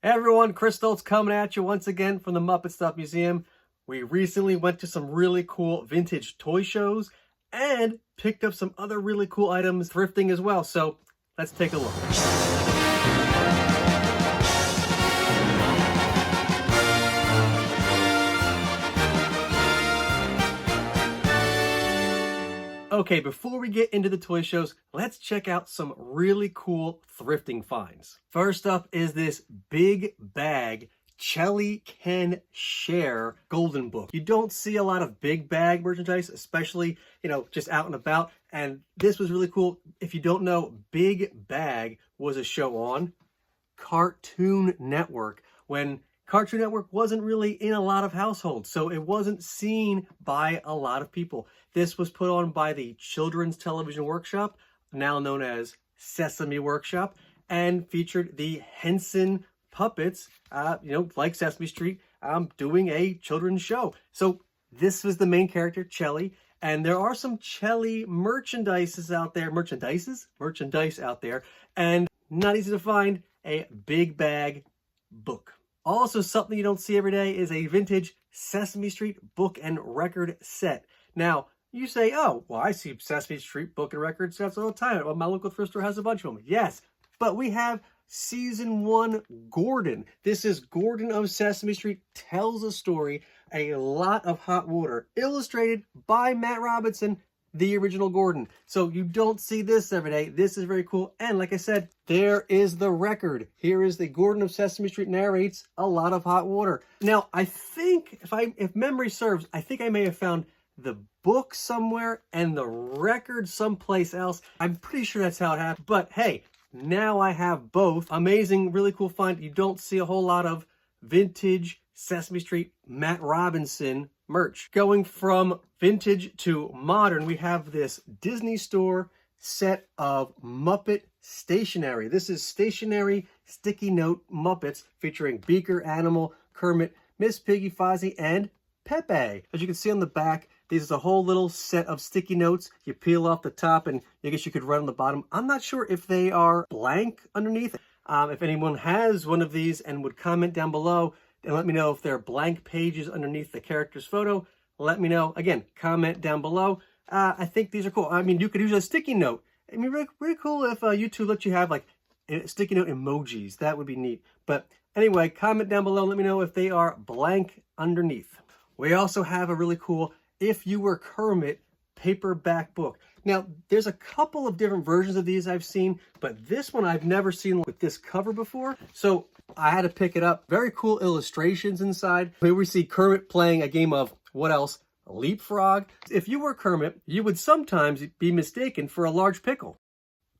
Hey everyone, Chris Stoltz coming at you once again from the MuppetStuff Museum. We recently went to some really cool vintage toy shows and picked up some other really cool items thrifting as well. So let's take a look. Okay, before we get into the toy shows, let's check out some really cool thrifting finds. First up is this big bag Chelly Can Share Golden Book. You don't see a lot of big bag merchandise, especially, just out and about. And this was really cool. If you don't know, Big Bag was a show on Cartoon Network when Cartoon Network wasn't really in a lot of households, so it wasn't seen by a lot of people. This was put on by the Children's Television Workshop, now known as Sesame Workshop, and featured the Henson puppets, like Sesame Street, doing a children's show. So this was the main character, Chelly, and there are some Chelly merchandise out there, and not easy to find, a Big Bag book. Also, something you don't see every day is a vintage Sesame Street book and record set. Now, you say, oh, well, I see Sesame Street book and record sets all the time. Well, my local thrift store has a bunch of them. Yes, but we have Season 1 Gordon. This is Gordon of Sesame Street, tells a story, a lot of hot water, illustrated by Matt Robinson, the original Gordon. So you don't see this every day. This is very cool. And like I said, there is the record. Here is the Gordon of Sesame Street narrates a lot of hot water. Now, I think, if memory serves, I think I may have found the book somewhere and the record someplace else. I'm pretty sure that's how it happened. But hey, now I have both. Amazing, really cool find. You don't see a whole lot of vintage Sesame Street Matt Robinson merch. Going from vintage to modern, we have this Disney Store set of Muppet stationery. This is stationery sticky note Muppets featuring Beaker, Animal, Kermit, Miss Piggy, Fozzie, and Pepe. As you can see on the back, this is a whole little set of sticky notes. You peel off the top and I guess you could write on the bottom. I'm not sure if they are blank underneath. If anyone has one of these and would comment down below and let me know if they're blank pages underneath the character's photo, let me know. Again, comment down below. I think these are cool. I mean, you could use a sticky note. I mean, really cool if YouTube lets you have like sticky note emojis. That would be neat. But anyway, comment down below. Let me know if they are blank underneath. We also have a really cool If You Were Kermit paperback book. Now, there's a couple of different versions of these I've seen, but this one I've never seen with this cover before, so I had to pick it up. Very cool illustrations inside. Here we see Kermit playing a game of, what else? Leapfrog. If you were Kermit, you would sometimes be mistaken for a large pickle.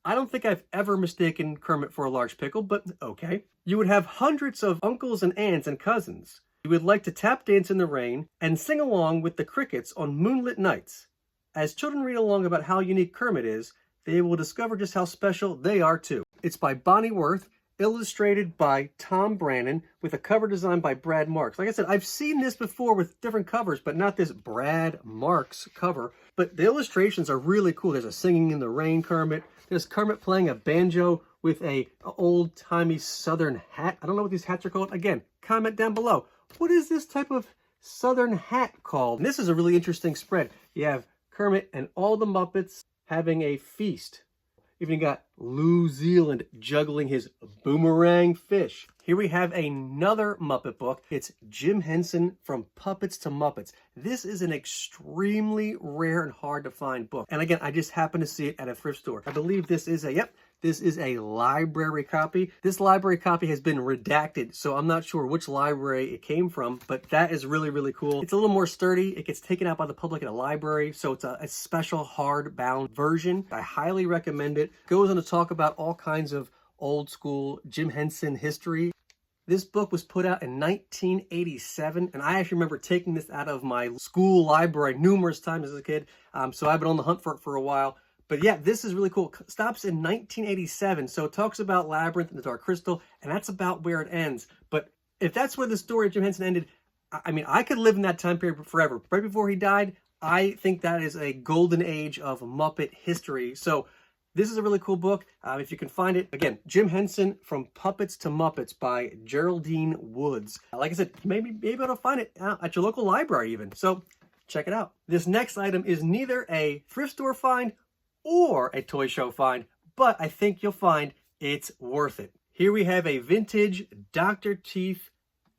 I don't think I've ever mistaken Kermit for a large pickle, but okay. You would have hundreds of uncles and aunts and cousins. You would like to tap dance in the rain and sing along with the crickets on moonlit nights. As children read along about how unique Kermit is, they will discover just how special they are too. It's by Bonnie Worth, illustrated by Tom Brannon, with a cover design by Brad Marks. Like I said, I've seen this before with different covers, but not this Brad Marks cover. But the illustrations are really cool. There's a Singing in the Rain Kermit. There's Kermit playing a banjo with a old-timey southern hat. I don't know what these hats are called. Again, comment down below. What is this type of southern hat called? And this is a really interesting spread. You have Kermit and all the Muppets having a feast. Even got New Zealand juggling his boomerang fish. Here we have another Muppet book. It's Jim Henson, From Puppets to Muppets. This is an extremely rare and hard to find book. And again, I just happened to see it at a thrift store. I believe this is this is a library copy. This library copy has been redacted, so I'm not sure which library it came from, but that is really, really cool. It's a little more sturdy. It gets taken out by the public at a library, so it's a special hardbound version. I highly recommend it. Goes on to talk about all kinds of old school Jim Henson history. This book was put out in 1987, and I actually remember taking this out of my school library numerous times as a kid, so I've been on the hunt for it for a while. But yeah, this is really cool. It stops in 1987, so it talks about Labyrinth and the Dark Crystal, and that's about where it ends. But if that's where the story of Jim Henson ended, I mean, I could live in that time period forever. Right before he died, I think that is a golden age of Muppet history. So This is a really cool book. If you can find it, again, Jim Henson, From Puppets to Muppets by Geraldine Woods. Like I said, maybe be able to find it at your local library even. So check it out. This next item is neither a thrift store find or a toy show find, but I think you'll find it's worth it. Here we have a vintage Dr. Teeth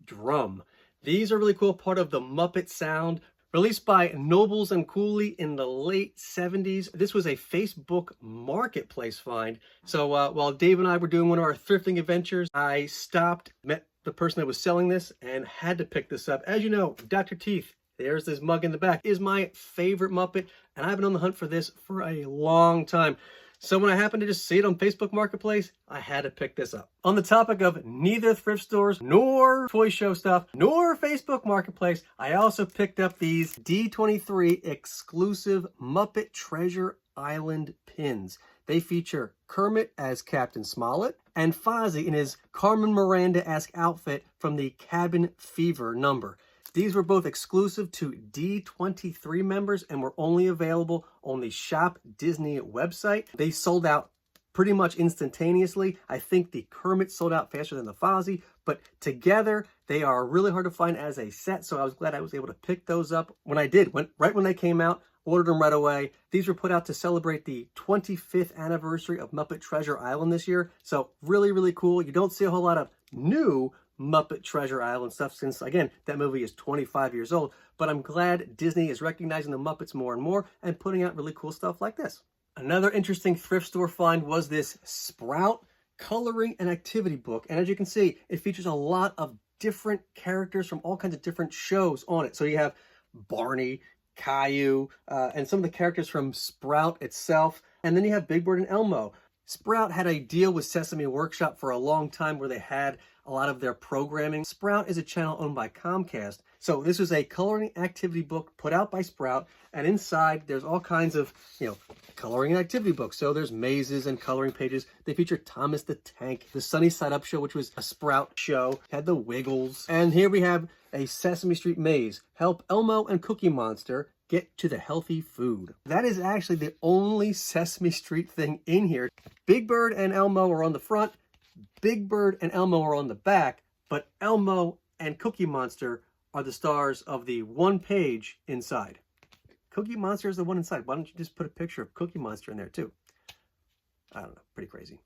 drum. These are really cool, part of the Muppet sound. Released by Nobles and Cooley in the late 70s. This was a Facebook marketplace find. So while Dave and I were doing one of our thrifting adventures, I stopped, met the person that was selling this, and had to pick this up. As you know, Dr. Teeth, there's this mug in the back, is my favorite Muppet, and I've been on the hunt for this for a long time. So when I happened to just see it on Facebook Marketplace, I had to pick this up. On the topic of neither thrift stores, nor toy show stuff, nor Facebook Marketplace, I also picked up these D23 exclusive Muppet Treasure Island pins. They feature Kermit as Captain Smollett and Fozzie in his Carmen Miranda-esque outfit from the Cabin Fever number. These were both exclusive to D23 members and were only available on the Shop Disney website. They sold out pretty much instantaneously. I think the Kermit sold out faster than the Fozzie, but together they are really hard to find as a set, so I was glad I was able to pick those up when I did. Right when they came out, ordered them right away. These were put out to celebrate the 25th anniversary of Muppet Treasure Island this year, so really, really cool. You don't see a whole lot of new Muppet Treasure Island stuff since, again, that movie is 25 years old. But I'm glad Disney is recognizing the Muppets more and more and putting out really cool stuff like this. Another interesting thrift store find was this Sprout coloring and activity book. And as you can see, it features a lot of different characters from all kinds of different shows on it. So you have Barney, Caillou, and some of the characters from Sprout itself. And then you have Big Bird and Elmo. Sprout had a deal with Sesame Workshop for a long time where they had a lot of their programming. Sprout is a channel owned by Comcast. So this is a coloring activity book put out by Sprout, and inside there's all kinds of, coloring and activity books. So there's mazes and coloring pages. They feature Thomas the Tank, the Sunny Side Up show, which was a Sprout show, had the Wiggles. And here we have a Sesame Street maze. Help Elmo and Cookie Monster get to the healthy food. That is actually the only Sesame Street thing in here. Big Bird and Elmo are on the front. Big Bird and Elmo are on the back, but Elmo and Cookie Monster are the stars of the one page inside. Cookie Monster is the one inside. Why don't you just put a picture of Cookie Monster in there too? I don't know, pretty crazy.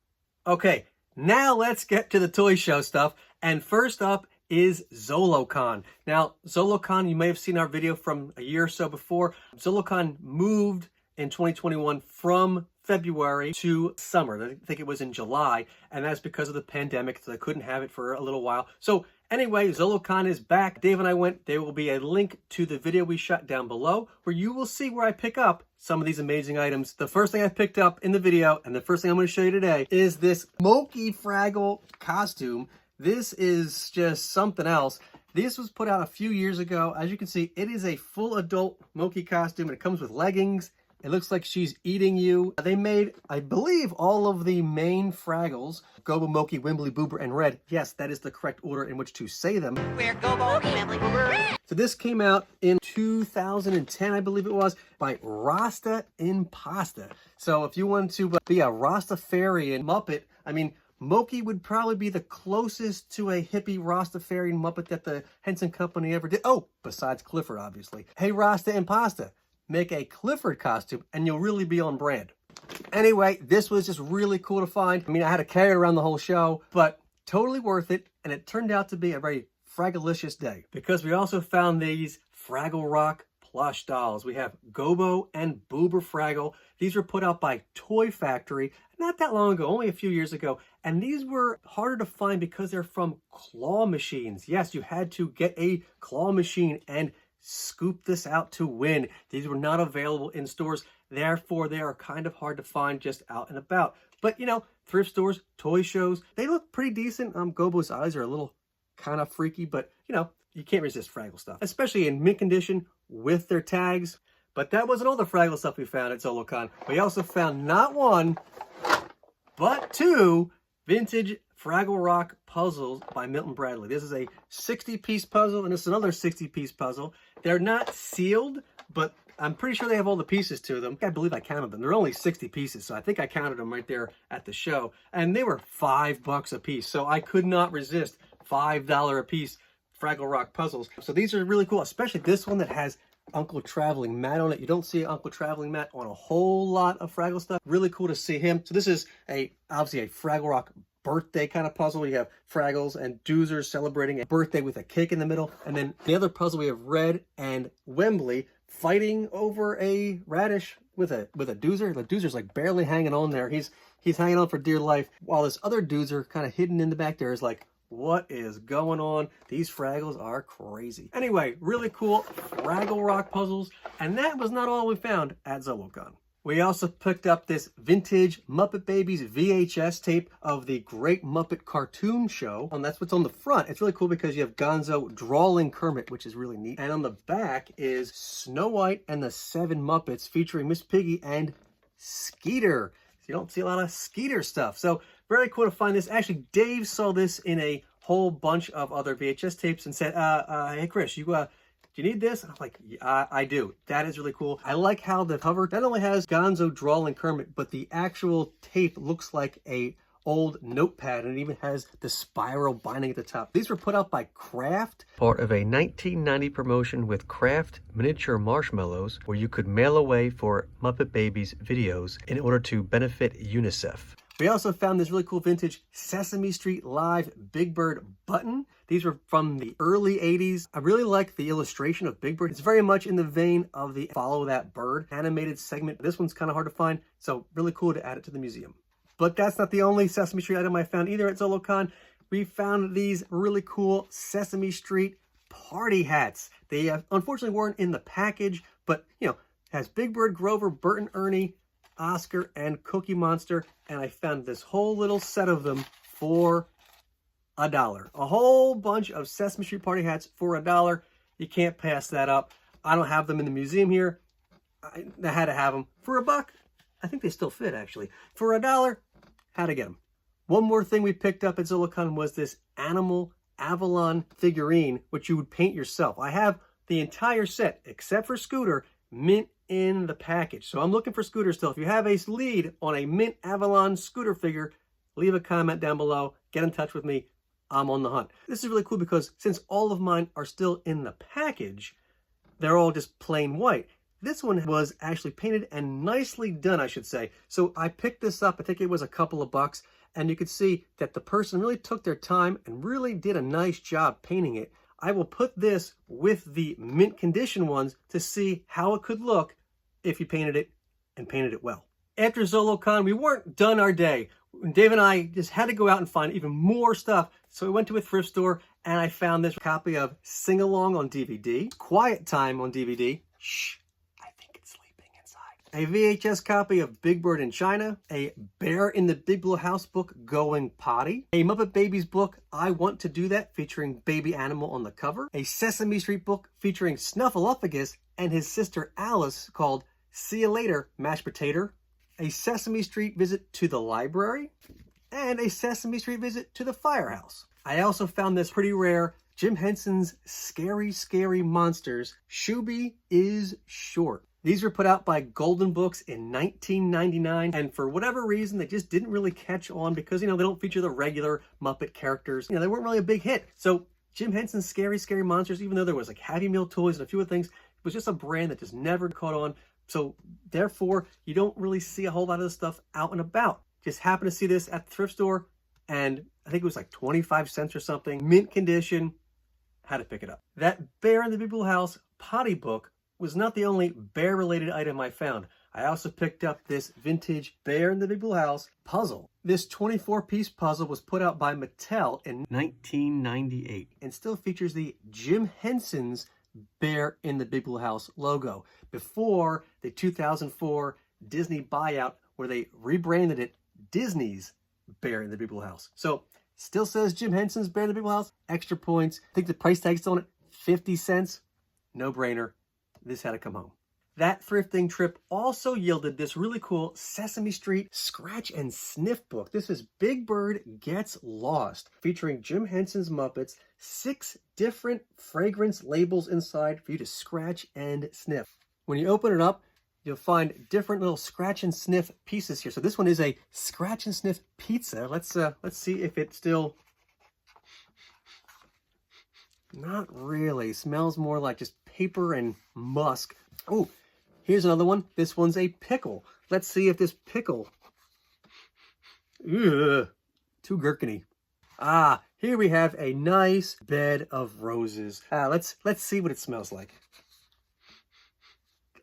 Okay, now let's get to the toy show stuff. And first up is Zolocon. Now, Zolocon, you may have seen our video from a year or so before. Zolocon moved in 2021 from February to summer. I think it was in July, and that's because of the pandemic, so they couldn't have it for a little while. So anyway, Zolocon is back. Dave and I went. There will be a link to the video we shot down below where you will see where I pick up some of these amazing items. The first thing I picked up in the video, and the first thing I'm going to show you today, is this Smokey Fraggle costume. This is just something else. This was put out a few years ago. As you can see, it is a full adult Smokey costume, and it comes with leggings. It looks like she's eating you. They made, I believe, all of the main Fraggles. Gobo, Moki, Wimbly, Boober, and Red. Yes, that is the correct order in which to say them. We're Gobo, Wimbly, Boober. So this came out in 2010, I believe it was, by Rasta in Pasta. So if you want to be a Rastafarian Muppet, I mean, Moki would probably be the closest to a hippie Rastafarian Muppet that the Henson Company ever did. Oh, besides Clifford, obviously. Hey, Rasta in Pasta. Make a Clifford costume and you'll really be on brand. Anyway, this was just really cool to find. I mean, I had to carry it around the whole show, but totally worth it. And it turned out to be a very Fraggalicious day because we also found these Fraggle Rock plush dolls. We have Gobo and Boober Fraggle. These were put out by Toy Factory not that long ago, only a few years ago. And these were harder to find because they're from claw machines. Yes, you had to get a claw machine and scoop this out to win. These were not available in stores, therefore they are kind of hard to find just out and about. But thrift stores, toy shows, they look pretty decent. Gobo's eyes are a little kind of freaky, but you can't resist Fraggle stuff, especially in mint condition with their tags. But that wasn't all the Fraggle stuff we found at Zolocon. We also found not one, but two vintage Fraggle Rock puzzles by Milton Bradley. This is a 60-piece puzzle, and this is another 60-piece puzzle. They're not sealed, but I'm pretty sure they have all the pieces to them. I believe I counted them. They're only 60 pieces, so I think I counted them right there at the show. And they were $5 a piece, so I could not resist $5 a piece Fraggle Rock puzzles. So these are really cool, especially this one that has Uncle Traveling Matt on it. You don't see Uncle Traveling Matt on a whole lot of Fraggle stuff. Really cool to see him. So this is obviously a Fraggle Rock birthday kind of puzzle. You have Fraggles and Doozers celebrating a birthday with a cake in the middle. And then the other puzzle, we have Red and Wembley fighting over a radish with a Doozer. The Doozer's like barely hanging on there. He's hanging on for dear life, while this other Doozer kind of hidden in the back there is like, what is going on? These Fraggles are crazy. Anyway, really cool Fraggle Rock puzzles. And that was not all we found at Zolocon. We also picked up this vintage Muppet Babies VHS tape of the Great Muppet Cartoon Show. And that's what's on the front. It's really cool because you have Gonzo drawing Kermit, which is really neat. And on the back is Snow White and the 7 Muppets featuring Miss Piggy and Skeeter. You don't see a lot of Skeeter stuff. So very cool to find this. Actually, Dave saw this in a whole bunch of other VHS tapes and said, hey, Chris, do you need this? And I'm like, yeah, I do. That is really cool. I like how the cover not only has Gonzo drawing Kermit, but the actual tape looks like a old notepad, and it even has the spiral binding at the top. These were put out by Kraft, part of a 1990 promotion with Kraft Miniature Marshmallows, where you could mail away for Muppet Babies videos in order to benefit UNICEF. We also found this really cool vintage Sesame Street Live Big Bird button. These were from the early 80s. I really like the illustration of Big Bird. It's very much in the vein of the Follow That Bird animated segment. This one's kind of hard to find, so really cool to add it to the museum. But that's not the only Sesame Street item I found either at Zolocon. We found these really cool Sesame Street party hats. They unfortunately weren't in the package, but has Big Bird, Grover, Bert and Ernie, Oscar, and Cookie Monster. And I found this whole little set of them for $1. A whole bunch of Sesame Street party hats for $1. You can't pass that up. I don't have them in the museum here. I had to have them for $1. I think they still fit, actually. For $1, how to get them. One more thing we picked up at Zolocon was this Animal Avalon figurine, which you would paint yourself. I have the entire set, except for Scooter, mint in the package. So I'm looking for Scooter still. If you have a lead on a mint Avalon Scooter figure, leave a comment down below. Get in touch with me. I'm on the hunt. This is really cool because since all of mine are still in the package, they're all just plain white. This one was actually painted and nicely done, I should say. So I picked this up, I think it was a couple of bucks, and you could see that the person really took their time and really did a nice job painting it. I will put this with the mint condition ones to see how it could look if you painted it and painted it well. After Zolocon, we weren't done our day. Dave and I just had to go out and find even more stuff. So we went to a thrift store and I found this copy of Sing Along on DVD, Quiet Time on DVD. Shh. A VHS copy of Big Bird in China, a Bear in the Big Blue House book, Going Potty, a Muppet Babies book, I Want to Do That, featuring Baby Animal on the cover, a Sesame Street book featuring Snuffleupagus and his sister Alice called See You Later, Mashed Potato, a Sesame Street visit to the library, and a Sesame Street visit to the firehouse. I also found this pretty rare Jim Henson's Scary, Scary Monsters, Shooby is Short. These were put out by Golden Books in 1999, and for whatever reason, they just didn't really catch on because, they don't feature the regular Muppet characters. They weren't really a big hit. So Jim Henson's Scary, Scary Monsters, even though there was like Happy Meal toys and a few other things, it was just a brand that just never caught on. So therefore, you don't really see a whole lot of this stuff out and about. Just happened to see this at the thrift store, and I think it was like 25 cents or something. Mint condition, had to pick it up. That Bear in the Big Blue House potty book was not the only bear-related item I found. I also picked up this vintage Bear in the Big Blue House puzzle. This 24-piece puzzle was put out by Mattel in 1998 and still features the Jim Henson's Bear in the Big Blue House logo before the 2004 Disney buyout where they rebranded it Disney's Bear in the Big Blue House. So still says Jim Henson's Bear in the Big Blue House. Extra points. I think the price tag's on it, 50 cents. No brainer. This had to come home. That thrifting trip also yielded this really cool Sesame Street Scratch and Sniff book. This is Big Bird Gets Lost, featuring Jim Henson's Muppets, 6 different fragrance labels inside for you to scratch and sniff. When you open it up, you'll find different little scratch and sniff pieces here. So this one is a scratch and sniff pizza. Let's see if it still... Not really. Smells more like just paper and musk. Oh, here's another one. This one's a pickle. Let's see if this pickle... Ugh, too gherkiny. Ah, here we have a nice bed of roses. Let's see what it smells like.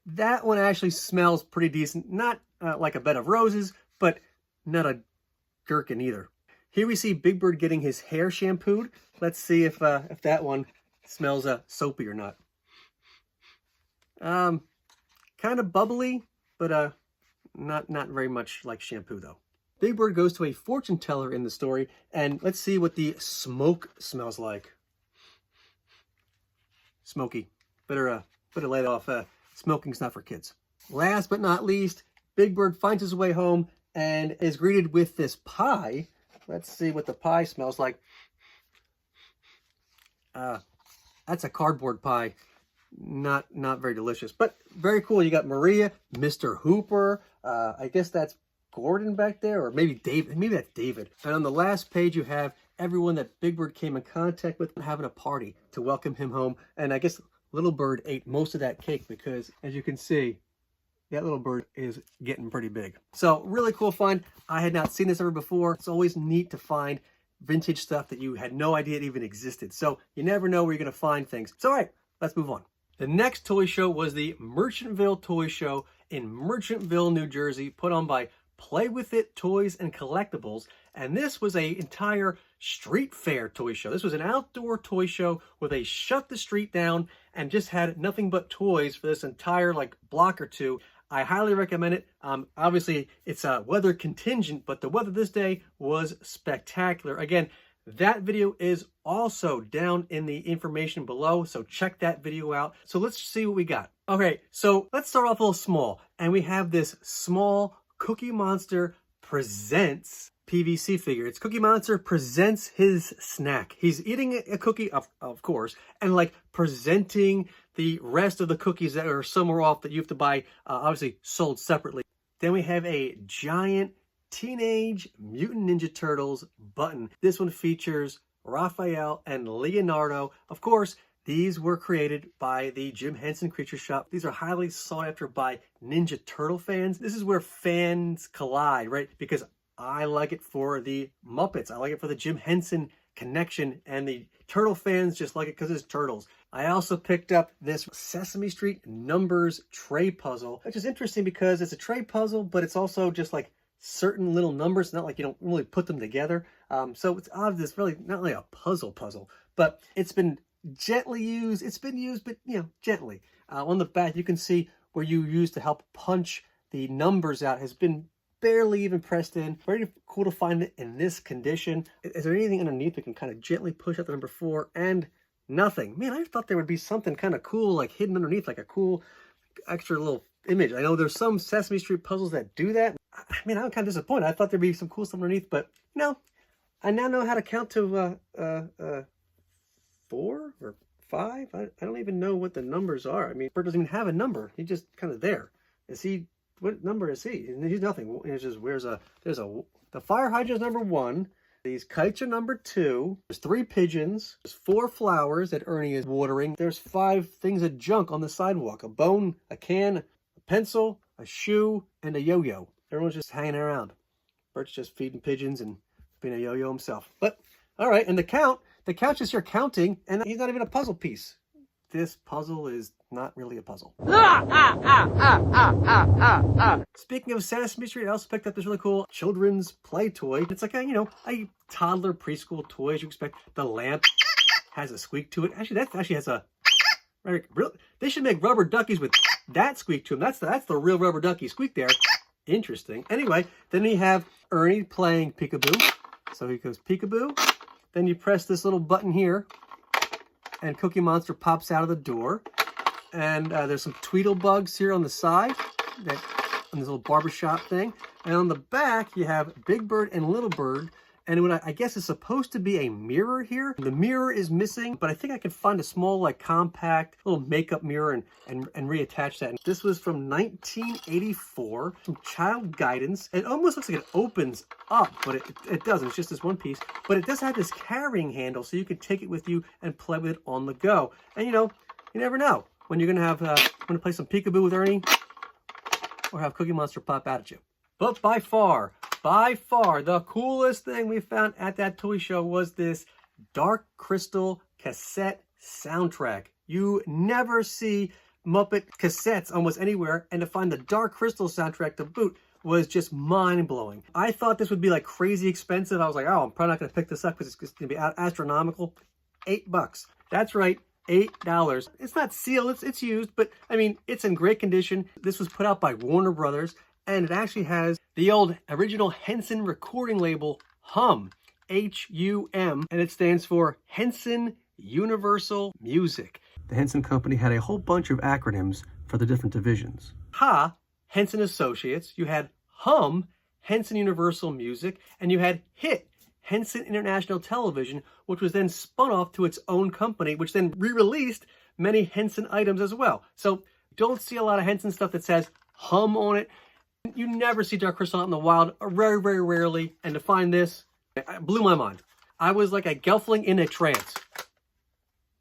That one actually smells pretty decent. Not like a bed of roses, but not a gherkin either. Here we see Big Bird getting his hair shampooed. Let's see if that one smells soapy or not. Kind of bubbly, but not very much like shampoo though. Big Bird goes to a fortune teller in the story, and let's see what the smoke smells like. Smoky. Better lay it off. Smoking's not for kids. Last but not least, Big Bird finds his way home and is greeted with this pie. Let's see what the pie smells like. That's a cardboard pie. Not very delicious, but very cool. You got Maria, Mr. Hooper. I guess that's Gordon back there, or maybe David. Maybe that's David. And on the last page, you have everyone that Big Bird came in contact with having a party to welcome him home. And I guess Little Bird ate most of that cake because, as you can see, that little bird is getting pretty big. So really cool find. I had not seen this ever before. It's always neat to find vintage stuff that you had no idea it even existed. So you never know where you're going to find things. So all right, let's move on. The next toy show was the Merchantville Toy Show in Merchantville, New Jersey, put on by Play With It Toys and Collectibles. And this was an entire street fair toy show. This was an outdoor toy show where they shut the street down and just had nothing but toys for this entire block or two. I highly recommend it. Obviously, it's weather contingent, but the weather this day was spectacular. Again, that video is also down in the information below, so check that video out. So let's see what we got. Okay, so let's start off a little small. And we have this small Cookie Monster Presents PVC figure. It's Cookie Monster presents his snack. He's eating a cookie, of course, and presenting the rest of the cookies that are somewhere off that you have to buy, obviously sold separately. Then we have a giant Teenage Mutant Ninja Turtles button. This one features Raphael and Leonardo. Of course, these were created by the Jim Henson Creature Shop. These are highly sought after by Ninja Turtle fans. This is where fans collide, right? Because I like it for the Muppets. I like it for the Jim Henson connection, and the Turtle fans just like it because it's turtles. I also picked up this Sesame Street numbers tray puzzle, which is interesting because it's a tray puzzle, but it's also just certain little numbers, not like you don't really put them together. So it's odd. It's really not really a puzzle, but it's been gently used. It's been used, but gently. On the back, you can see where you use to help punch the numbers out has been barely even pressed in. Very cool to find it in this condition. Is there anything underneath that can kind of gently push out the number 4? And nothing. Man, I thought there would be something kind of cool, hidden underneath, a cool extra little image. I know there's some Sesame Street puzzles that do that. I mean, I'm kind of disappointed. I thought there'd be some cool stuff underneath, but no. I now know how to count to 4 or 5. I don't even know what the numbers are. I mean, Bert doesn't even have a number. He's just kind of there. Is he? What number is he? He's nothing. It's just the fire hydrant is number 1. These kites are number 2. There's 3 pigeons. There's 4 flowers that Ernie is watering. There's 5 things of junk on the sidewalk: a bone, a can, a pencil, a shoe, and a yo-yo. Everyone's just hanging around. Bert's just feeding pigeons and being a yo-yo himself. But all right, and the count just you're counting, and he's not even a puzzle piece. This puzzle is not really a puzzle. Speaking of Sesame Street, I also picked up this really cool children's play toy. It's like a toddler preschool toy, as you expect. The lamp has a squeak to it. Actually, that actually has a... They should make rubber duckies with that squeak to them. That's the real rubber ducky squeak there. Interesting. Anyway, then we have Ernie playing peekaboo. So he goes peekaboo. Then you press this little button here, and Cookie Monster pops out of the door. And there's some Tweedlebugs here on the side, on this little barbershop thing. And on the back, you have Big Bird and Little Bird And what I guess is supposed to be a mirror here. The mirror is missing, but I think I can find a small, like, compact little makeup mirror and reattach that. And this was from 1984, some child guidance. It almost looks like it opens up, but it doesn't. It's just this one piece. But it does have this carrying handle, so you can take it with you and play with it on the go. And, you know, you never know when you're going to play some peekaboo with Ernie or have Cookie Monster pop out at you. But by far, the coolest thing we found at that toy show was this Dark Crystal cassette soundtrack. You never see Muppet cassettes almost anywhere, and to find the Dark Crystal soundtrack to boot was just mind-blowing. I thought this would be like crazy expensive. I was like, oh, I'm probably not going to pick this up because it's going to be astronomical. $8. That's right. $8. It's not sealed, it's used, but I mean, it's in great condition. This was put out by Warner Brothers, and it actually has the old original Henson recording label, HUM, H-U-M, and it stands for Henson Universal Music. The Henson Company had a whole bunch of acronyms for the different divisions. HA, Henson Associates, you had HUM, Henson Universal Music, and you had HIT, Henson International Television, which was then spun off to its own company, which then re-released many Henson items as well. So don't see a lot of Henson stuff that says HUM on it. You never see Dark Crystal out in the wild, very, very rarely. And to find this, it blew my mind. I was like a gelfling in a trance.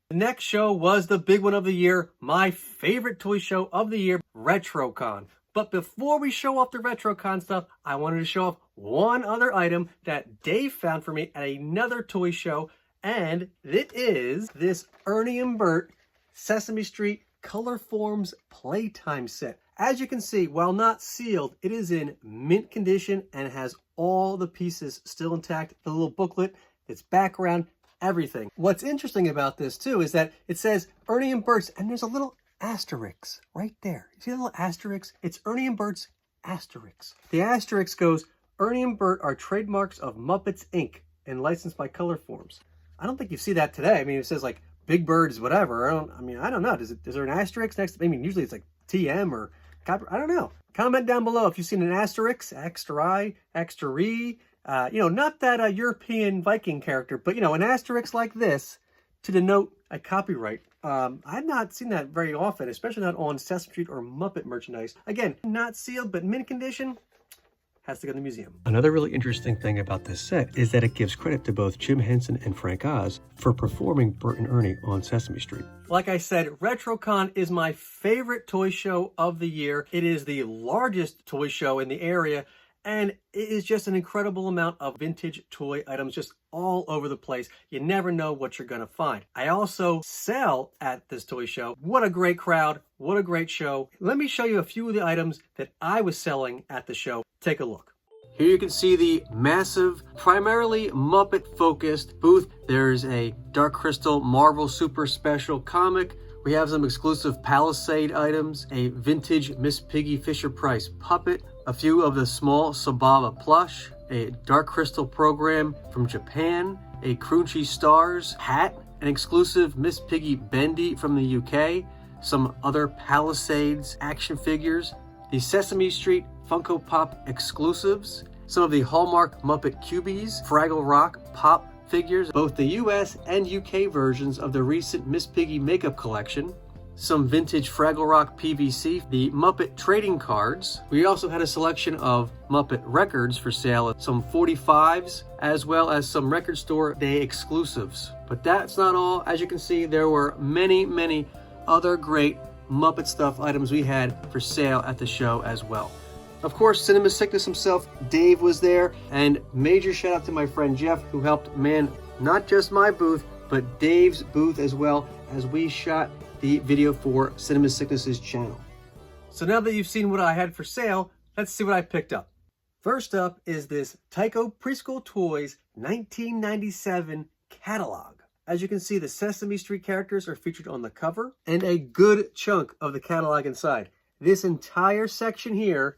The next show was the big one of the year, my favorite toy show of the year, RetroCon. But before we show off the RetroCon stuff, I wanted to show off one other item that Dave found for me at another toy show, and it is this Ernie and Bert Sesame Street Color Forms Playtime Set. As you can see, while not sealed, it is in mint condition and has all the pieces still intact. The little booklet, its background, everything. What's interesting about this too is that it says Ernie and Bert's, and there's a little asterisk right there. You see the little asterisk? It's Ernie and Bert's asterisk. The asterisk goes, Ernie and Bert are trademarks of Muppets Inc. and licensed by Color Forms. I don't think you see that today. I mean, it says like Big Bird is whatever. I don't know. Is there an asterisk next? I mean, usually it's like TM or copy. I don't know. Comment down below if you've seen an asterisk, extra I, extra re. Not that European Viking character, but an asterisk like this to denote a copyright. I've not seen that very often, especially not on Sesame Street or Muppet merchandise. Again, not sealed, but mint condition. Has to go to the museum. Another really interesting thing about this set is that it gives credit to both Jim Henson and Frank Oz for performing Bert and Ernie on Sesame Street. Like I said, RetroCon is my favorite toy show of the year. It is the largest toy show in the area, and it is just an incredible amount of vintage toy items just all over the place. You never know what you're gonna find. I also sell at this toy show. What a great crowd, what a great show. Let me show you a few of the items that I was selling at the show. Take a look. Here you can see the massive, primarily Muppet-focused booth. There's a Dark Crystal Marvel Super Special comic. We have some exclusive Palisade items, a vintage Miss Piggy Fisher-Price puppet, a few of the small Sababa plush, a Dark Crystal program from Japan, a Crunchy Stars hat, an exclusive Miss Piggy Bendy from the UK, some other Palisades action figures, the Sesame Street Funko Pop exclusives, some of the Hallmark Muppet Cubies, Fraggle Rock Pop figures, both the US and UK versions of the recent Miss Piggy makeup collection, some vintage Fraggle Rock PVC, the Muppet trading cards. We also had a selection of Muppet records for sale, some 45s, as well as some record store day exclusives. But that's not all. As you can see, there were many, many other great Muppet Stuff items we had for sale at the show as well. Of course, Cinema Sickness himself, Dave, was there, and major shout out to my friend Jeff, who helped man not just my booth, but Dave's booth as well, as we shot the video for Cinema Sickness's channel. So now that you've seen what I had for sale, let's see what I picked up. First up is this Tyco Preschool Toys 1997 catalog. As you can see, the Sesame Street characters are featured on the cover, and a good chunk of the catalog inside. This entire section here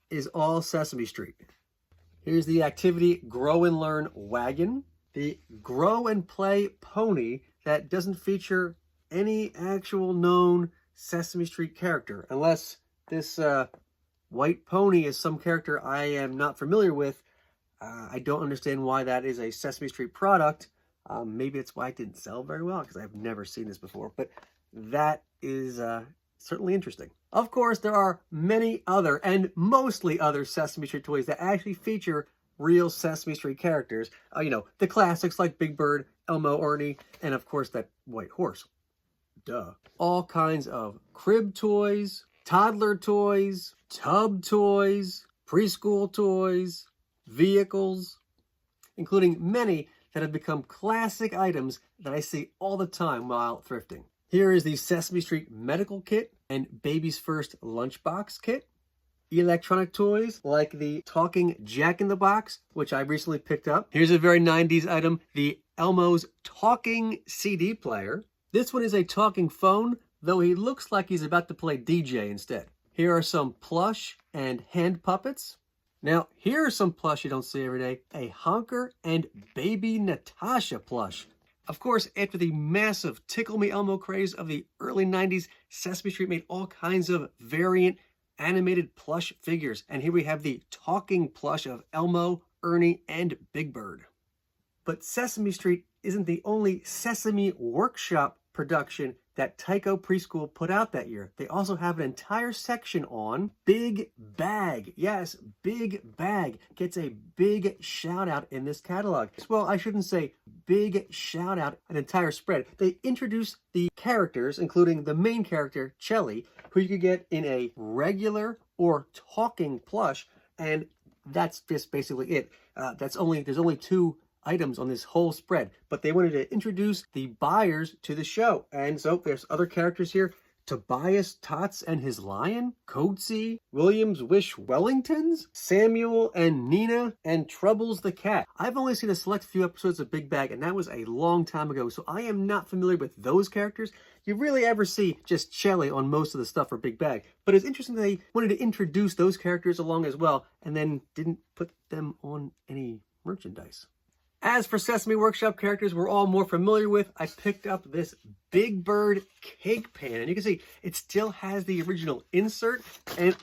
is all Sesame Street. Here's the Activity Grow and Learn wagon, the Grow and Play pony that doesn't feature any actual known Sesame Street character, unless this white pony is some character I am not familiar with. I don't understand why that is a Sesame Street product. Maybe that's why it didn't sell very well, because I've never seen this before. But that is certainly interesting. Of course, there are many other, and mostly other, Sesame Street toys that actually feature real Sesame Street characters. You know, the classics like Big Bird, Elmo, Ernie, and of course that white horse. Duh. All kinds of crib toys, toddler toys, tub toys, preschool toys, vehicles, including many that have become classic items that I see all the time while thrifting. Here is the Sesame Street medical kit and baby's first lunchbox kit. Electronic toys like the talking Jack-in-the-Box, which I recently picked up. Here's a very 90s item, the Elmo's talking CD player. This one is a talking phone, though he looks like he's about to play DJ instead. Here are some plush and hand puppets. Now, here are some plush you don't see every day. A Honker and Baby Natasha plush. Of course, after the massive Tickle Me Elmo craze of the early 90s, Sesame Street made all kinds of variant animated plush figures. And here we have the talking plush of Elmo, Ernie, and Big Bird. But Sesame Street isn't the only Sesame Workshop production that Tycho Preschool put out that year. They also have an entire section on Big Bag. Yes, Big Bag gets a big shout out in this catalog. Well, I shouldn't say big shout out, an entire spread. They introduced the characters, including the main character, Chelly, who you could get in a regular or talking plush, and that's just basically it. There's only 2 items on this whole spread, but they wanted to introduce the buyers to the show. And so there's other characters here. Tobias Tots and his lion, Coatsy, Williams Wish Wellingtons, Samuel and Nina, and Troubles the cat. I've only seen a select few episodes of Big Bag, and that was a long time ago, so I am not familiar with those characters. You rarely ever see just Chelly on most of the stuff for Big Bag, but it's interesting that they wanted to introduce those characters along as well, and then didn't put them on any merchandise. As for Sesame Workshop characters we're all more familiar with, I picked up this Big Bird cake pan. And you can see it still has the original insert, and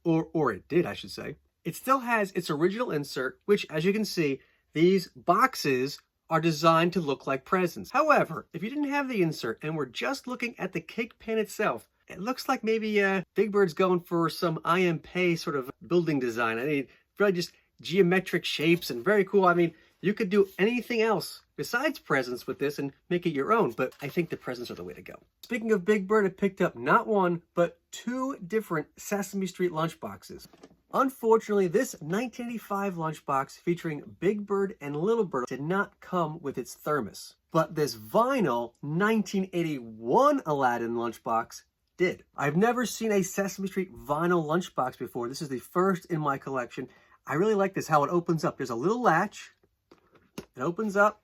or it did, I should say. It still has its original insert, which, as you can see, these boxes are designed to look like presents. However, if you didn't have the insert and were just looking at the cake pan itself, it looks like maybe Big Bird's going for some IMP sort of building design. I mean, really just geometric shapes and very cool. I mean, you could do anything else besides presents with this and make it your own, but I think the presents are the way to go. Speaking of Big Bird, I picked up not one, but 2 different Sesame Street lunchboxes. Unfortunately, this 1985 lunchbox featuring Big Bird and Little Bird did not come with its thermos, but this vinyl 1981 Aladdin lunchbox did. I've never seen a Sesame Street vinyl lunchbox before. This is the first in my collection. I really like this, how it opens up. There's a little latch. It opens up,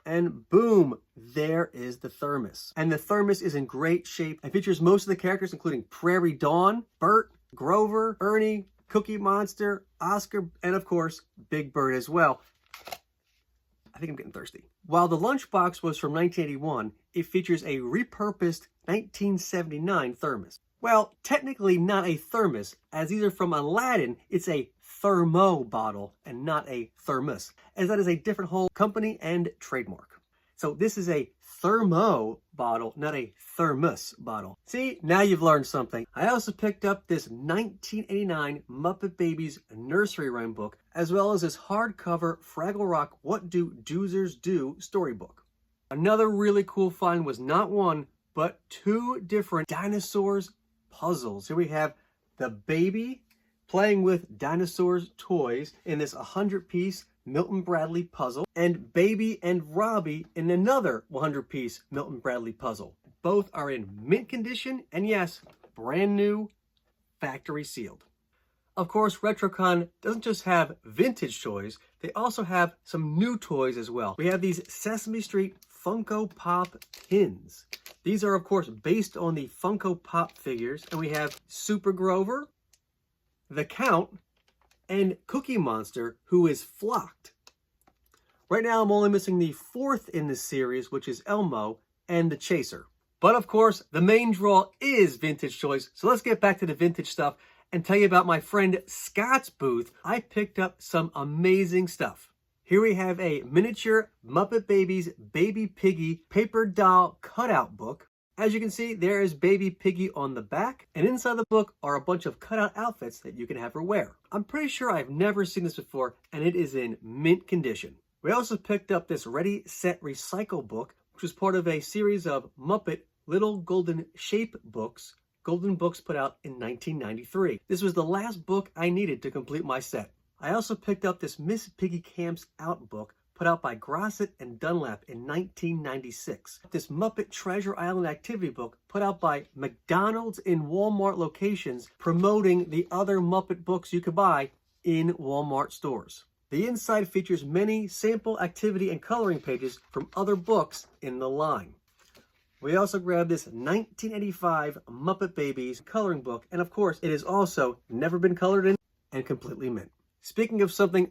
and boom, there is the thermos. And the thermos is in great shape. It features most of the characters, including Prairie Dawn, Bert, Grover, Ernie, Cookie Monster, Oscar, and of course, Big Bird as well. I think I'm getting thirsty. While the lunchbox was from 1981, it features a repurposed 1979 thermos. Well, technically not a thermos, as these are from Aladdin. It's a thermo bottle and not a thermos, as that is a different whole company and trademark. So this is a thermo bottle, not a thermos bottle. See, now you've learned something. I also picked up this 1989 Muppet Babies nursery rhyme book, as well as this hardcover Fraggle Rock What Do Doozers Do storybook. Another really cool find was not one, but 2 different dinosaurs puzzles. Here we have the baby playing with dinosaurs toys in this 100-piece Milton Bradley puzzle, and Baby and Robbie in another 100-piece Milton Bradley puzzle. Both are in mint condition, and yes, brand new, factory sealed. Of course, RetroCon doesn't just have vintage toys, they also have some new toys as well. We have these Sesame Street Funko Pop pins. These are, of course, based on the Funko Pop figures, and we have Super Grover, the Count, and Cookie Monster, who is flocked. Right now, I'm only missing the 4th in this series, which is Elmo and the Chaser. But of course, the main draw is vintage toys, so let's get back to the vintage stuff. and tell you about my friend Scott's booth. I picked up some amazing stuff. Here we have a miniature Muppet Babies Baby Piggy paper doll cutout book. As you can see, there is Baby Piggy on the back, and inside the book are a bunch of cutout outfits that you can have her wear. I'm pretty sure I've never seen this before, and it is in mint condition. We also picked up this Ready, Set, Recycle book, which was part of a series of Muppet Little Golden Shape books, Golden Books put out in 1993. This was the last book I needed to complete my set. I also picked up this Miss Piggy Camps Out book, put out by Grosset and Dunlap in 1996. This Muppet Treasure Island activity book put out by McDonald's in Walmart locations, promoting the other Muppet books you could buy in Walmart stores. The inside features many sample activity and coloring pages from other books in the line. We also grabbed this 1985 Muppet Babies coloring book, and of course it has also never been colored in and completely mint. Speaking of Muppet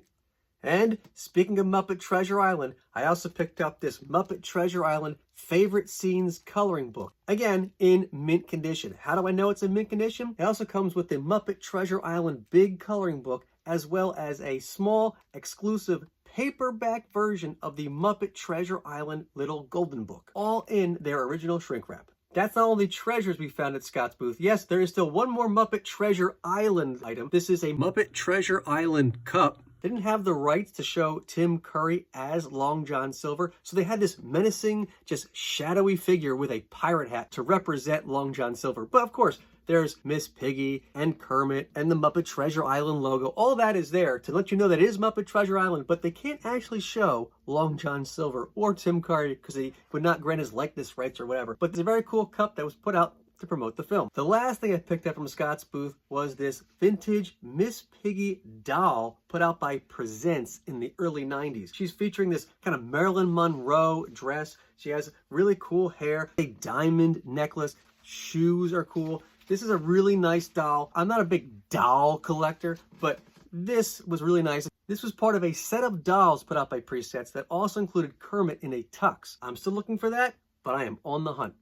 Treasure Island, I also picked up this Muppet Treasure Island Favorite Scenes coloring book. Again, in mint condition. How do I know it's in mint condition? It also comes with the Muppet Treasure Island Big coloring book, as well as a small, exclusive paperback version of the Muppet Treasure Island Little Golden Book, all in their original shrink wrap. That's not all the treasures we found at Scott's booth. Yes, there is still one more Muppet Treasure Island item. This is a Muppet Treasure Island cup. They didn't have the rights to show Tim Curry as Long John Silver, so they had this menacing, just shadowy figure with a pirate hat to represent Long John Silver. But of course, there's Miss Piggy and Kermit and the Muppet Treasure Island logo. All that is there to let you know that it is Muppet Treasure Island, but they can't actually show Long John Silver or Tim Curry because they would not grant his likeness rights or whatever. But it's a very cool cup that was put out to promote the film. The last thing I picked up from Scott's booth was this vintage Miss Piggy doll put out by Presents in the early 90s. She's featuring this kind of Marilyn Monroe dress. She has really cool hair, a diamond necklace, shoes are cool. This is a really nice doll. I'm not a big doll collector, but this was really nice. This was part of a set of dolls put out by Presets that also included Kermit in a tux. I'm still looking for that, but I am on the hunt.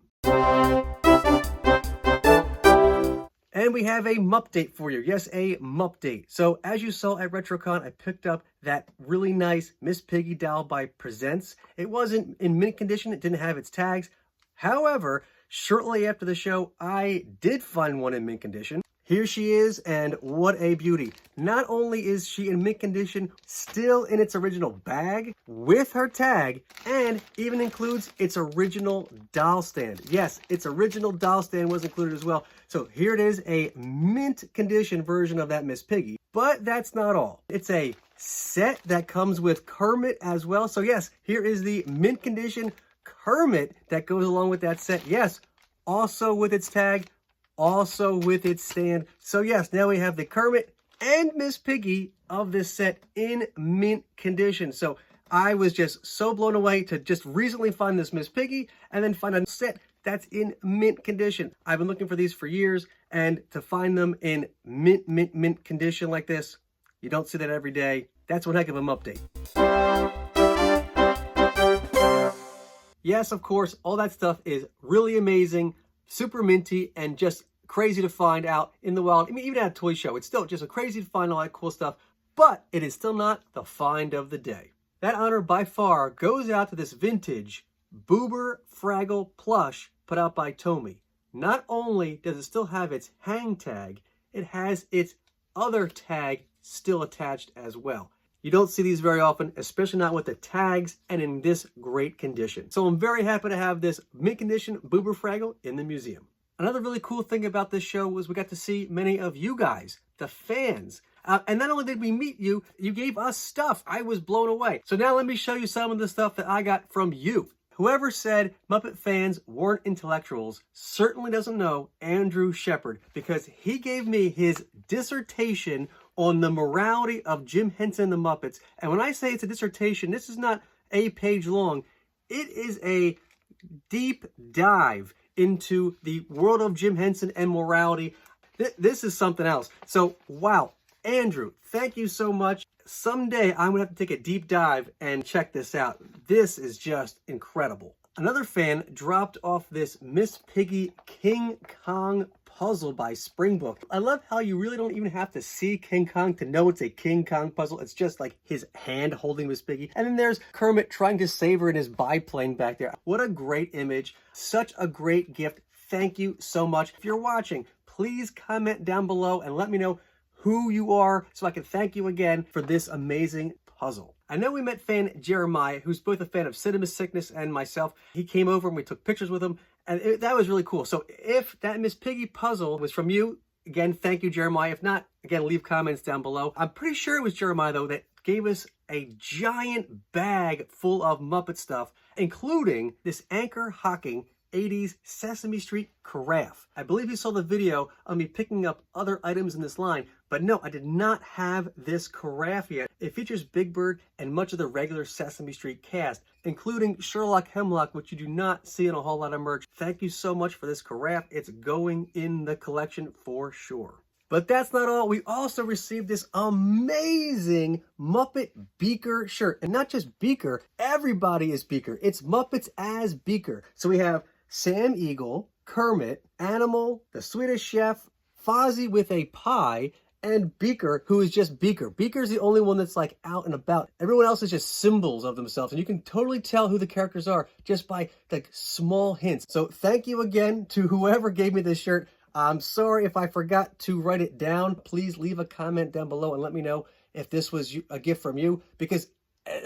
And we have a Muppdate for you. Yes, a Muppdate. So as you saw at RetroCon, I picked up that really nice Miss Piggy doll by Presents. It wasn't in mint condition. It didn't have its tags. However, shortly after the show, I did find one in mint condition. Here she is, and what a beauty. Not only is she in mint condition, still in its original bag, with her tag, and even includes its original doll stand. Yes, its original doll stand was included as well. So here it is, a mint condition version of that Miss Piggy. But that's not all. It's a set that comes with Kermit as well. So yes, here is the mint condition Kermit that goes along with that set. Yes, also with its tag, also with its stand. So yes, now we have the Kermit and Miss Piggy of this set in mint condition. So I was just so blown away to just recently find this Miss Piggy and then find a set that's in mint condition. I've been looking for these for years, and to find them in mint condition like this, you don't see that every day. That's one heck of a Muppdate. Yes, of course, all that stuff is really amazing, super minty, and just crazy to find out in the wild. I mean, even at a toy show, it's still just crazy to find all that cool stuff, but it is still not the find of the day. That honor by far goes out to this vintage Boober Fraggle plush put out by Tomy. Not only does it still have its hang tag, it has its other tag still attached as well. You don't see these very often, especially not with the tags and in this great condition. So I'm very happy to have this mint condition Boober Fraggle in the museum. Another really cool thing about this show was we got to see many of you guys, the fans. And not only did we meet you, you gave us stuff. I was blown away. So now let me show you some of the stuff that I got from you. Whoever said Muppet fans weren't intellectuals certainly doesn't know Andrew Shepard, because he gave me his dissertation on the morality of Jim Henson and the Muppets. And when I say it's a dissertation, this is not a page long. It is a deep dive into the world of Jim Henson and morality. This is something else. So, wow. Andrew, thank you so much. Someday I'm going to have to take a deep dive and check this out. This is just incredible. Another fan dropped off this Miss Piggy King Kong puzzle by Springbook. I love how you really don't even have to see King Kong to know it's a King Kong puzzle. It's just like his hand holding Miss Piggy. And then there's Kermit trying to save her in his biplane back there. What a great image. Such a great gift. Thank you so much. If you're watching, please comment down below and let me know who you are so I can thank you again for this amazing puzzle. I know we met fan Jeremiah, who's both a fan of Cinema Sickness and myself. He came over and we took pictures with him, and that was really cool. So if that Miss Piggy puzzle was from you, again, thank you, Jeremiah. If not, again, leave comments down below. I'm pretty sure it was Jeremiah, though, that gave us a giant bag full of Muppet stuff, including this anchor-hocking 80s Sesame Street carafe. I believe you saw the video of me picking up other items in this line, but no, I did not have this carafe yet. It features Big Bird and much of the regular Sesame Street cast, including Sherlock Hemlock, which you do not see in a whole lot of merch. Thank you so much for this carafe. It's going in the collection for sure. But that's not all. We also received this amazing Muppet Beaker shirt. And not just Beaker, everybody is Beaker. It's Muppets as Beaker. So we have Sam Eagle, Kermit, Animal, the Swedish Chef, Fozzie with a pie, and Beaker, who is just Beaker. Beaker's the only one that's like out and about. Everyone else is just symbols of themselves, and you can totally tell who the characters are just by like small hints. So thank you again to whoever gave me this shirt. I'm sorry if I forgot to write it down. Please leave a comment down below and let me know if this was a gift from you, because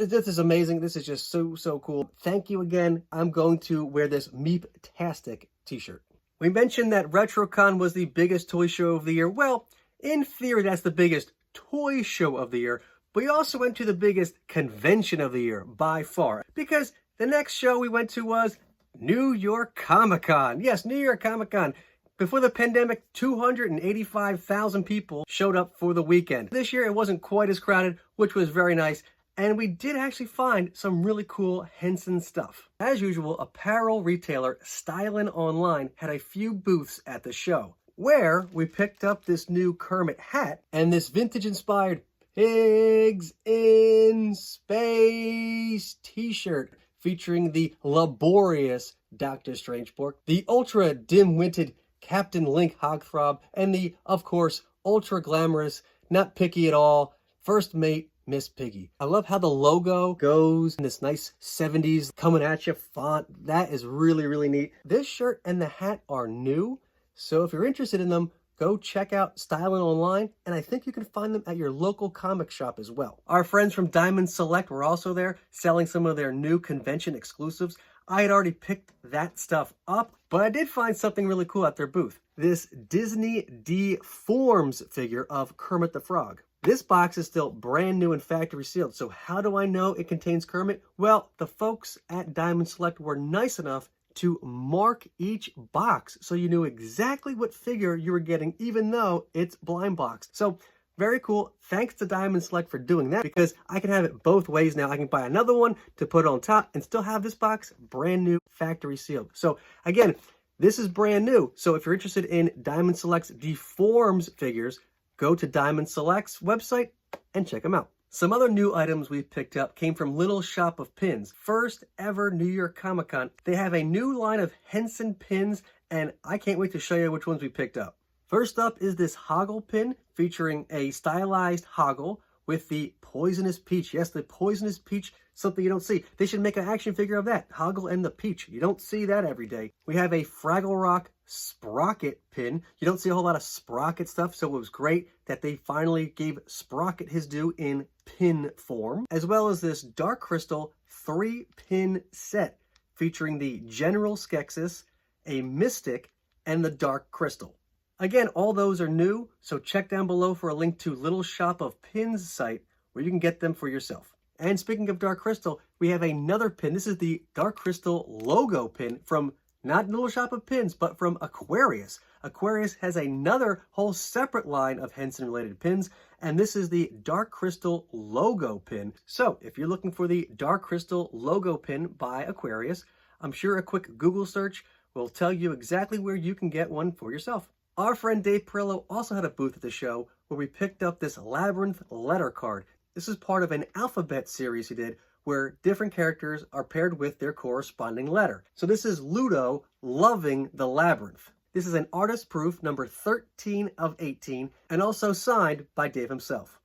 this is amazing. This is just so cool. Thank you again. I'm going to wear this Meep-tastic t-shirt. We mentioned that RetroCon was the biggest toy show of the year. Well, in theory, that's the biggest toy show of the year. But we also went to the biggest convention of the year by far, because the next show we went to was New York Comic Con. Yes, New York Comic Con. Before the pandemic, 285,000 people showed up for the weekend. This year, it wasn't quite as crowded, which was very nice. And we did actually find some really cool Henson stuff. As usual, apparel retailer Stylin' Online had a few booths at the show, where we picked up this new Kermit hat and this vintage-inspired Pigs in Space t-shirt featuring the laborious Dr. Strangepork, the ultra dim-witted Captain Link Hogthrob, and the, of course, ultra-glamorous, not picky at all, first mate Miss Piggy. I love how the logo goes in this nice 70s coming at you font. That is really neat. This shirt and the hat are new, so if you're interested in them, go check out Stylin' Online, and I think you can find them at your local comic shop as well. Our friends from Diamond Select were also there, selling some of their new convention exclusives. I had already picked that stuff up, but I did find something really cool at their booth. This Disney Deforms figure of Kermit the Frog. This box is still brand new and factory sealed, so how do I know it contains Kermit? Well, the folks at Diamond Select were nice enough to mark each box so you knew exactly what figure you were getting, even though it's blind boxed. So very cool. Thanks to Diamond Select for doing that, because I can have it both ways now. I can buy another one to put on top and still have this box brand new, factory sealed. So again, this is brand new. So if you're interested in Diamond Select's Deforms figures, go to Diamond Select's website and check them out. Some other new items we picked up came from Little Shop of Pins. First ever New York Comic Con. They have a new line of Henson pins, and I can't wait to show you which ones we picked up. First up is this Hoggle pin featuring a stylized Hoggle with the Poisonous Peach. Yes, the Poisonous Peach, something you don't see. They should make an action figure of that. Hoggle and the Peach. You don't see that every day. We have a Fraggle Rock Sprocket pin. You don't see a whole lot of Sprocket stuff, so it was great that they finally gave Sprocket his due in pin form, as well as this Dark Crystal 3-pin set featuring the General Skeksis, a Mystic, and the Dark Crystal. Again, all those are new, so check down below for a link to Little Shop of Pins site where you can get them for yourself. And speaking of Dark Crystal, we have another pin. This is the Dark Crystal logo pin from not Little Shop of Pins, but from Aquarius. Aquarius has another whole separate line of Henson-related pins, and this is the Dark Crystal logo pin. So if you're looking for the Dark Crystal logo pin by Aquarius, I'm sure a quick Google search will tell you exactly where you can get one for yourself. Our friend Dave Perillo also had a booth at the show where we picked up this Labyrinth letter card. This is part of an alphabet series he did where different characters are paired with their corresponding letter. So this is Ludo loving the labyrinth. This is an artist proof number 13 of 18 and also signed by Dave himself.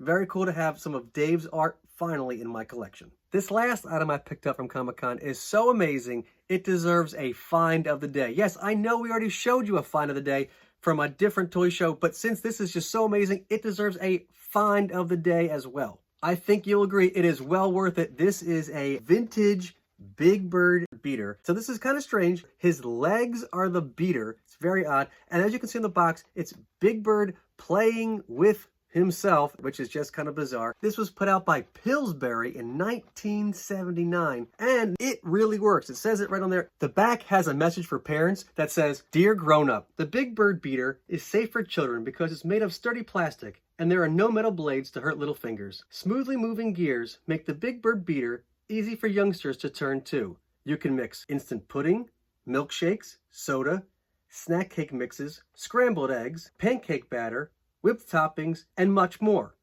Very cool to have some of Dave's art finally in my collection. This last item I picked up from Comic-Con is so amazing, it deserves a find of the day. Yes, I know we already showed you a find of the day from a different toy show, but since this is just so amazing, it deserves a find of the day as well. I think you'll agree it is well worth it. This is a vintage Big Bird beater. So this is kind of strange. His legs are the beater. It's very odd. And as you can see in the box, it's Big Bird playing with himself, which is just kind of bizarre. This was put out by Pillsbury in 1979, and it really works. It says it right on there. The back has a message for parents that says, "Dear grown-up, the Big Bird beater is safe for children because it's made of sturdy plastic, and there are no metal blades to hurt little fingers. Smoothly moving gears make the Big Bird beater easy for youngsters to turn to. You can mix instant pudding, milkshakes, soda, snack cake mixes, scrambled eggs, pancake batter, whipped toppings, and much more.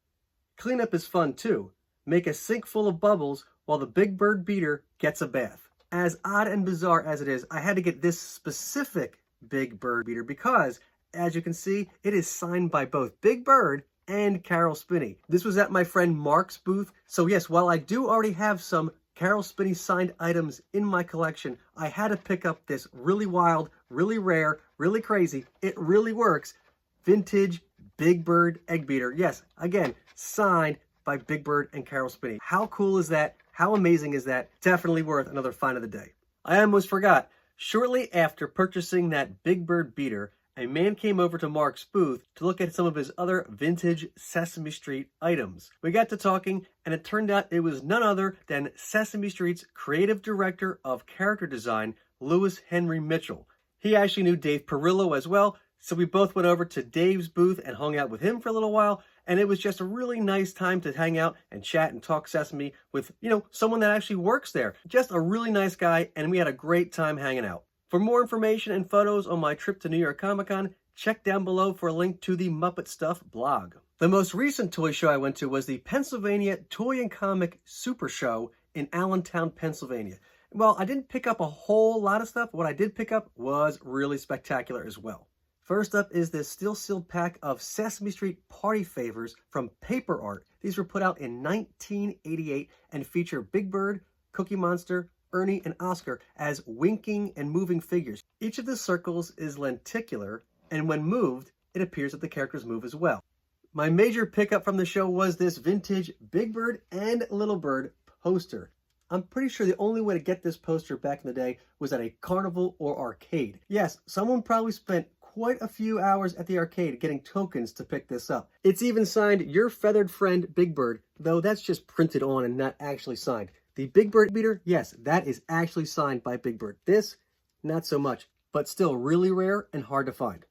Cleanup is fun too. Make a sink full of bubbles while the Big Bird beater gets a bath." As odd and bizarre as it is, I had to get this specific Big Bird beater because, as you can see, it is signed by both Big Bird and Carol Spinney. This was at my friend Mark's booth. So yes, while I do already have some Carol Spinney signed items in my collection, I had to pick up this really wild, really rare, really crazy, it really works, vintage Big Bird egg beater. Yes, again, signed by Big Bird and Carol Spinney. How cool is that? How amazing is that? Definitely worth another find of the day. I almost forgot. Shortly after purchasing that Big Bird beater, a man came over to Mark's booth to look at some of his other vintage Sesame Street items. We got to talking, and it turned out it was none other than Sesame Street's creative director of character design, Lewis Henry Mitchell. He actually knew Dave Perillo as well, so we both went over to Dave's booth and hung out with him for a little while, and it was just a really nice time to hang out and chat and talk Sesame with, someone that actually works there. Just a really nice guy, and we had a great time hanging out. For more information and photos on my trip to New York Comic Con, check down below for a link to the MuppetStuff blog. The most recent toy show I went to was the Pennsylvania Toy and Comic Supershow in Allentown, Pennsylvania. Well, I didn't pick up a whole lot of stuff. What I did pick up was really spectacular as well. First up is this steel sealed pack of Sesame Street party favors from Paper Art. These were put out in 1988 and feature Big Bird, Cookie Monster, Ernie, and Oscar as winking and moving figures. Each of the circles is lenticular, and when moved, it appears that the characters move as well. My major pickup from the show was this vintage Big Bird and Little Bird poster. I'm pretty sure the only way to get this poster back in the day was at a carnival or arcade. Yes, someone probably spent quite a few hours at the arcade getting tokens to pick this up. It's even signed Your Feathered Friend Big Bird, though that's just printed on and not actually signed. The Big Bird beater, yes, that is actually signed by Big Bird. This, not so much, but still really rare and hard to find.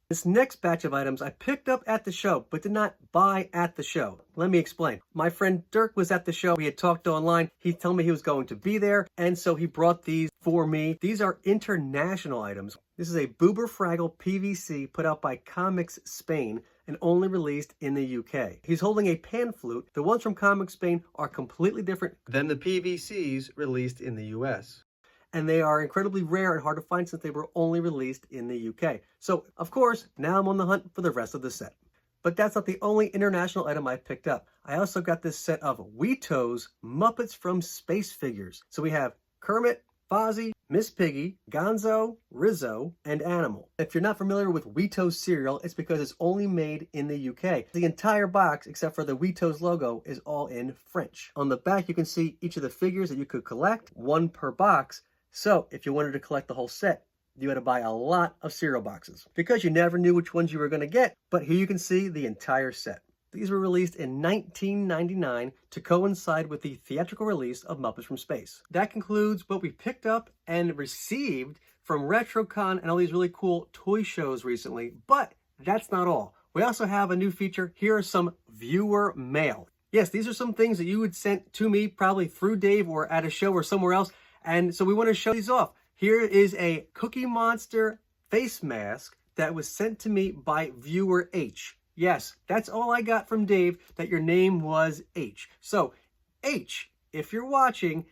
This next batch of items I picked up at the show, but did not buy at the show. Let me explain. My friend Dirk was at the show. We had talked online. He told me he was going to be there, and so he brought these for me. These are international items. This is a Boober Fraggle PVC put out by Comics Spain and only released in the UK. He's holding a pan flute. The ones from Comics Spain are completely different than the PVCs released in the US. And they are incredibly rare and hard to find since they were only released in the UK. So, of course, now I'm on the hunt for the rest of the set. But that's not the only international item I picked up. I also got this set of Weto's Muppets from Space figures. So we have Kermit, Fozzie, Miss Piggy, Gonzo, Rizzo, and Animal. If you're not familiar with Weto's cereal, it's because it's only made in the UK. The entire box, except for the Weto's logo, is all in French. On the back, you can see each of the figures that you could collect, one per box. So if you wanted to collect the whole set, you had to buy a lot of cereal boxes because you never knew which ones you were going to get. But here you can see the entire set. These were released in 1999 to coincide with the theatrical release of Muppets from Space. That concludes what we picked up and received from RetroCon and all these really cool toy shows recently. But that's not all. We also have a new feature. Here are some viewer mail. Yes, these are some things that you would send to me probably through Dave or at a show or somewhere else. And so we want to show these off. Here is a Cookie Monster face mask that was sent to me by viewer H. Yes, that's all I got from Dave, that your name was H. So, H, if you're watching,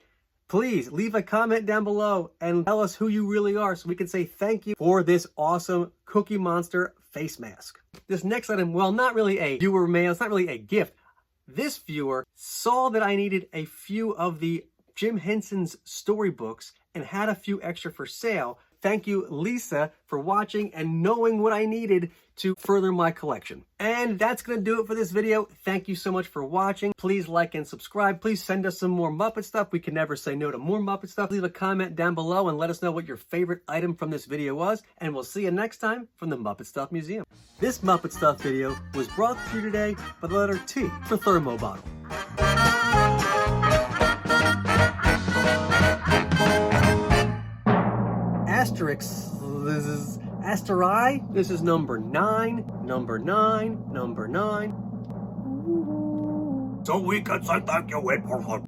please leave a comment down below and tell us who you really are so we can say thank you for this awesome Cookie Monster face mask. This next item, well, not really a viewer mail, it's not really a gift. This viewer saw that I needed a few of the Jim Henson's storybooks and had a few extra for sale. Thank you, Lisa, for watching and knowing what I needed to further my collection. And that's going to do it for this video. Thank you so much for watching. Please like and subscribe. Please send us some more Muppet stuff. We can never say no to more Muppet stuff. Leave a comment down below and let us know what your favorite item from this video was. And we'll see you next time from the Muppet Stuff Museum. This Muppet Stuff video was brought to you today by the letter T for thermo bottle. Asterix, this is Asteri, this is number 9, number 9, number 9. So we can say thank you in person.